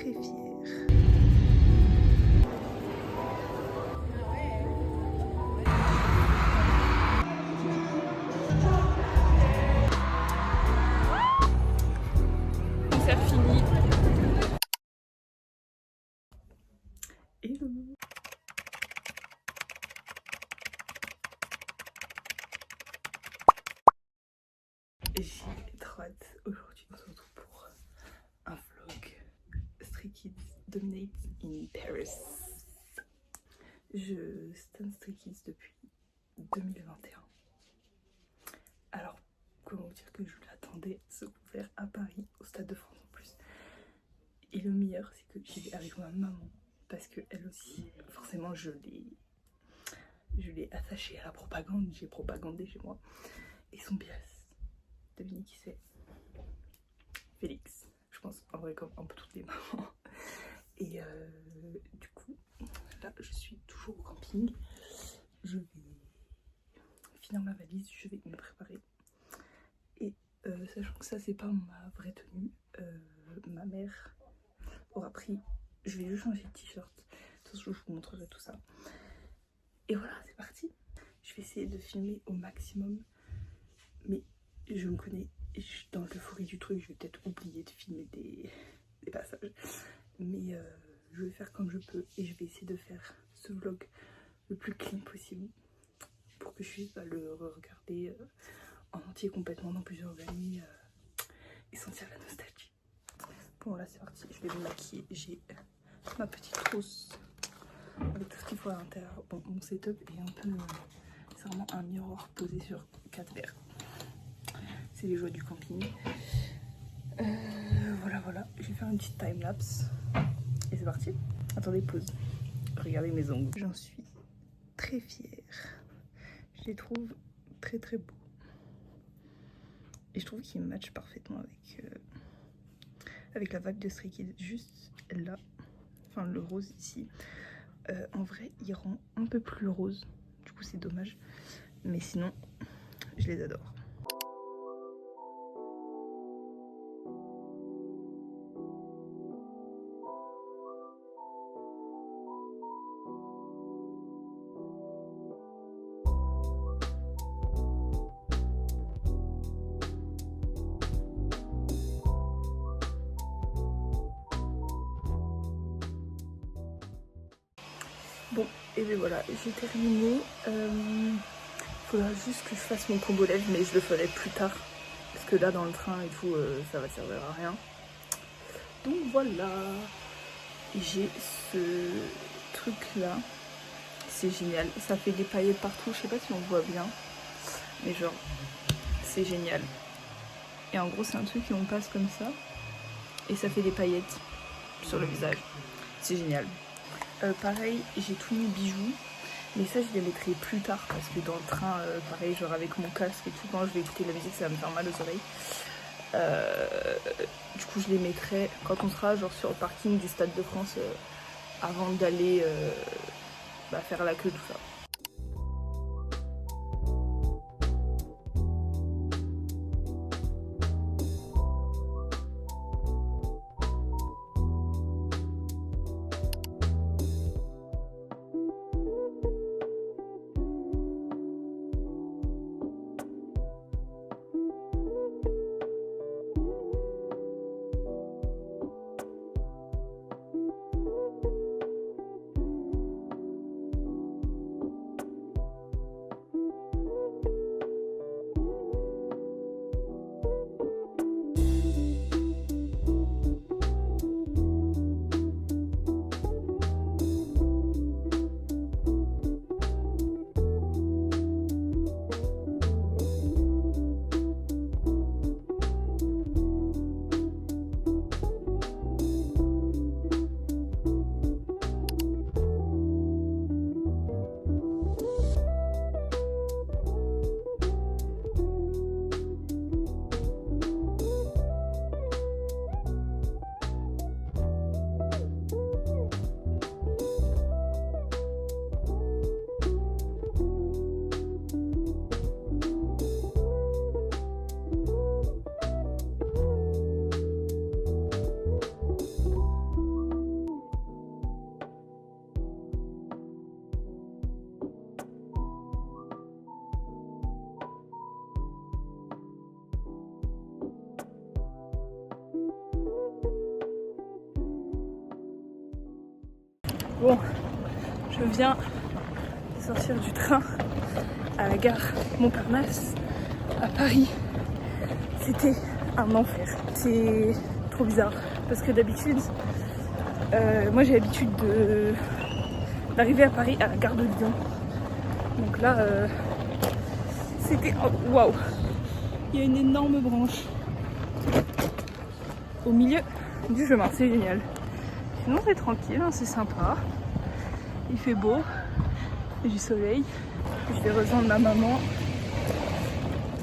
très fière. Concert fini. Hello. J'ai trop hâte. Aujourd'hui on se retrouve pour un vlog Stray Kids Dominate in Paris. Je stan Stray Kids depuis 2021. Alors comment vous dire que je l'attendais ce concert à Paris, au Stade de France en plus. Et le meilleur c'est que j'y vais avec ma maman parce que elle aussi, forcément je l'ai attachée à la propagande, j'ai propagandé chez moi. Et son bias, devinez qui c'est? Félix, je pense, en vrai comme un peu toutes les mamans. Et du coup, là je suis toujours au camping. Je vais finir ma valise, je vais me préparer. Et sachant que ça c'est pas ma vraie tenue, ma mère aura pris, je vais juste changer de t-shirt. De toute façon je vous montrerai tout ça. Et voilà, c'est parti. Je vais essayer de filmer au maximum, mais je me connais, je suis dans l'euphorie du truc, je vais peut-être oublier de filmer des passages. Mais je vais faire comme je peux et je vais essayer de faire ce vlog le plus clean possible pour que je puisse le regarder en entier complètement dans plusieurs années et sentir la nostalgie. Bon là c'est parti, je vais me maquiller, j'ai ma petite trousse avec tout ce qu'il faut à l'intérieur. Bon, mon setup est un peu... c'est vraiment un miroir posé sur 4 verres. C'est les joies du camping. Voilà, je vais faire une petite time-lapse. Et c'est parti. Attendez, pause. Regardez mes ongles. J'en suis très fière. Je les trouve très très beaux. Et je trouve qu'ils matchent parfaitement avec la vibe de Stray Kids. Juste là, enfin le rose ici. En vrai, il rend un peu plus rose. Du coup, c'est dommage. Mais sinon, je les adore. Bon, et bien voilà, j'ai terminé. Faudra juste que je fasse mon combo lèvres, mais je le ferai plus tard. Parce que là, dans le train et tout, ça va servir à rien. Donc voilà. J'ai ce truc là. C'est génial. Ça fait des paillettes partout. Je sais pas si on voit bien. Mais genre, c'est génial. Et en gros, c'est un truc qu'on passe comme ça. Et ça fait des paillettes sur le visage. C'est génial. Pareil, j'ai tous mes bijoux. Mais ça, je les mettrai plus tard parce que dans le train, pareil, genre avec mon casque et tout, quand je vais écouter la musique, ça va me faire mal aux oreilles. Du coup, je les mettrai quand on sera genre sur le parking du Stade de France avant d'aller faire la queue, tout ça. Bon, je viens de sortir du train à la gare Montparnasse à Paris. C'était un enfer. C'est trop bizarre parce que d'habitude, moi j'ai l'habitude d'arriver à Paris à la gare de Lyon. Donc là, c'était waouh. Il y a une énorme branche au milieu du chemin, c'est génial. Sinon c'est tranquille, hein, c'est sympa. Il fait beau, il y a du soleil. Je vais rejoindre ma maman,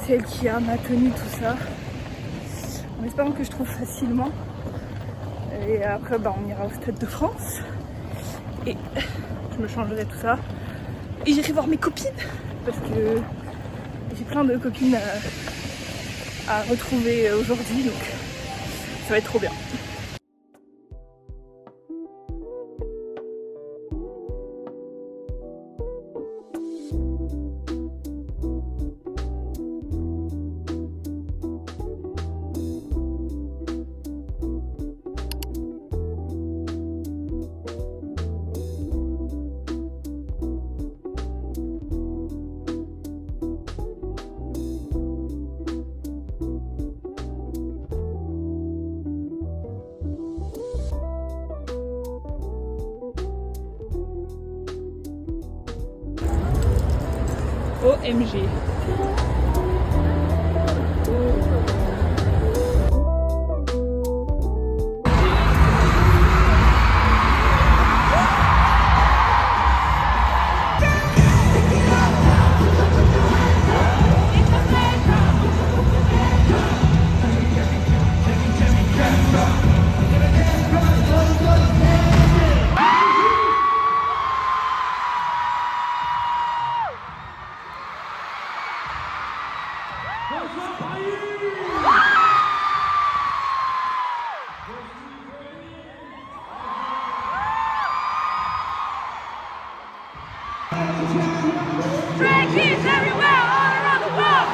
c'est elle qui a ma tenue, tout ça. En espérant que je trouve facilement. Et après on ira au Stade de France. Et je me changerai tout ça. Et j'irai voir mes copines. Parce que j'ai plein de copines à retrouver aujourd'hui. Donc ça va être trop bien. OMG. Drag kids everywhere, all around the world.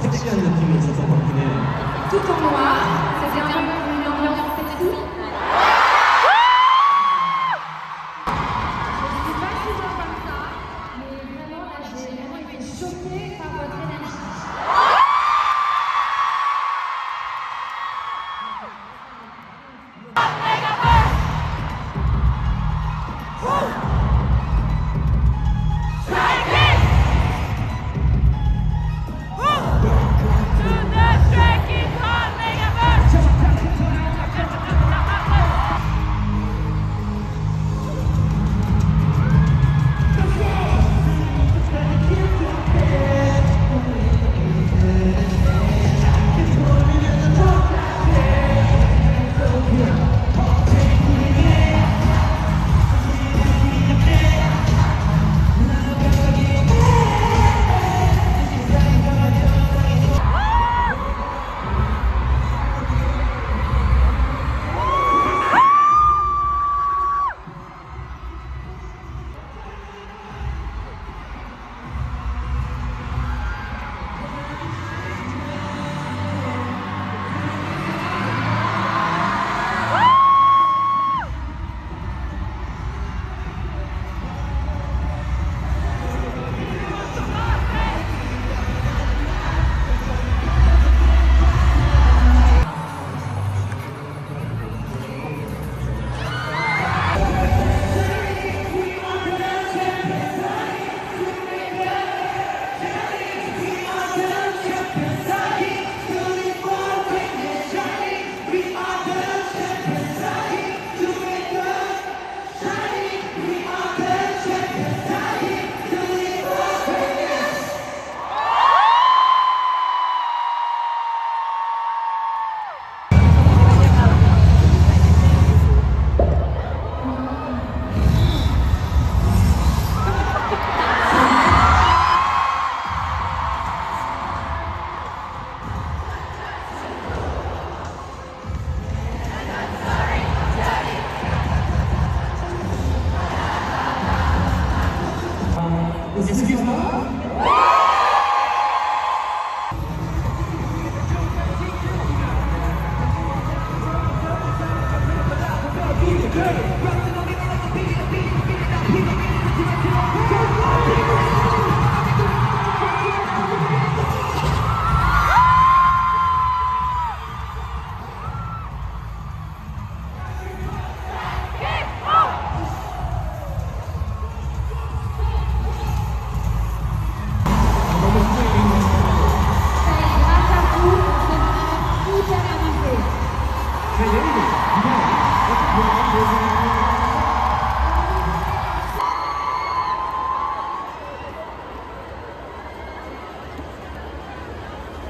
섹시한 느낌이 있어서 그렇긴 해요. Tout en noir, c'était un peu une ambiance sexy. Je ne suis pas souvent comme ça, mais vraiment là j'ai vraiment été choquée par votre énergie. To the Stray Kids Hall Megaverse!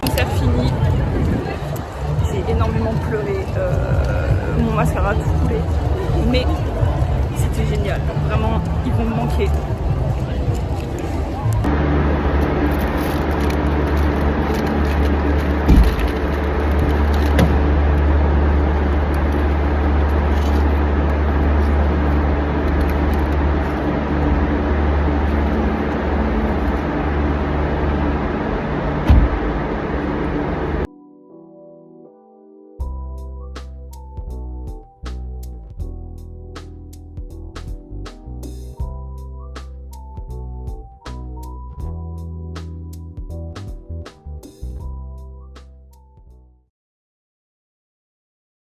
Concert fini, j'ai énormément pleuré, mon mascara a tout coulé, mais c'était génial, vraiment ils vont me manquer.